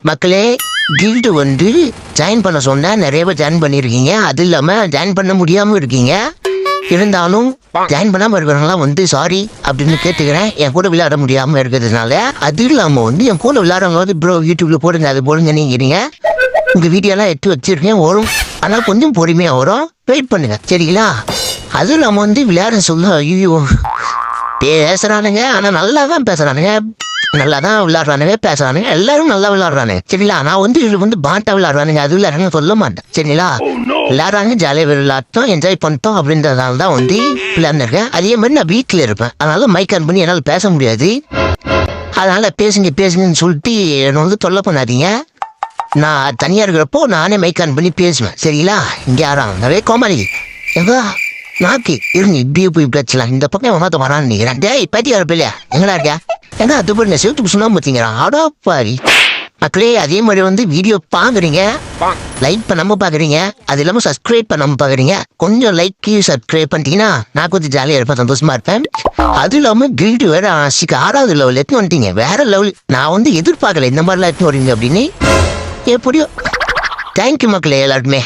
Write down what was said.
மக்களே, கில்டு வந்து ஜாயின் பண்ண சொன்னா நிறைய பேர் ஜாயின் பண்ணியிருக்கீங்க. அது இல்லாமல் ஜாயின் பண்ண முடியாமல் இருக்கீங்க. இருந்தாலும் ஜாயின் பண்ணாமல் இருக்கிறவங்களாம் வந்து சாரி அப்படின்னு கேட்டுக்கிறேன். என் கூட விளையாட முடியாமல் இருக்கிறதுனால. அது இல்லாமல் வந்து என் கூட விளையாடுறவங்க வந்து ப்ரோ யூடியூப்ல போடுங்க அது போடுங்க நீங்கிறீங்க. உங்கள் வீடியோலாம் எடுத்து வச்சிருக்கேன் வரும். ஆனால் கொஞ்சம் பொறுமையாக வரும். வெயிட் பண்ணுங்க சரிங்களா? அதுவும் இல்லாமல் வந்து விளையாட சொல்ல ஐயோ பேசுகிறானுங்க. ஆனால் நல்லா தான் பேசுகிறானுங்க. நல்லா தான் விளையாடுறானுங்க பேசுறானுங்க. எல்லாரும் நல்லா விளையாடுறானுங்க சரிங்களா? நான் வந்து இது வந்து பாட்டா விளையாடுறானுங்க. அது விளையாடுறாங்க சொல்ல மாட்டேன் சரிங்களா? விளையாடுறாங்க ஜாலியாக விளையாட்டோம் என்ஜாய் பண்ணிட்டோம் அப்படின்றதுனால தான் வந்து விளையாண்டுருக்கேன். அதே மாதிரி நான் வீட்டில் இருப்பேன். அதனால மைக் ஆன் பண்ணி என்னால் பேச முடியாது. அதனால பேசுங்கன்னு சொல்லிட்டு என்னை வந்து தொல்லை பண்ணாதீங்க. நான் தனியாக இருக்கிறப்போ நானே மைக் ஆன் பண்ணி பேசுவேன் சரிங்களா? இங்கே யாரும் நிறைய கோமாளி எங்க நாக்கு இருங்க இப்படியே போய் பேசலாம். இந்த பக்கம் மாத்த வரான்னு நினைக்கிறேன். டேய் பத்தி வரப்பில்லையா எங்கடா இருக்கா? ஏன்னா அது பாருங்க செவத்துக்கு சொன்னா பார்த்தீங்கிறான். ஆடா பாரி மக்களே, அதே மாதிரி வந்து வீடியோ பார்க்குறீங்க, லைக் பண்ணாமல் பார்க்குறீங்க, அது இல்லாமல் சப்ஸ்கிரைப் பண்ணாமல் பார்க்குறீங்க. கொஞ்சம் லைக் சப்ஸ்கிரைப் பண்ணிட்டீங்கன்னா நான் கொஞ்சம் ஜாலியாக இருப்பேன், சந்தோஷமா இருப்பேன். அது இல்லாமல் கில்டு வேற 6வது லெவல் எடுத்து வந்துட்டீங்க. வேற லெவல். நான் வந்து எதிர்பார்க்கல இந்த மாதிரிலாம் எடுத்து வரீங்க அப்படின்னு. எப்படியோ தேங்க்யூ மக்களே எல்லாருக்குமே.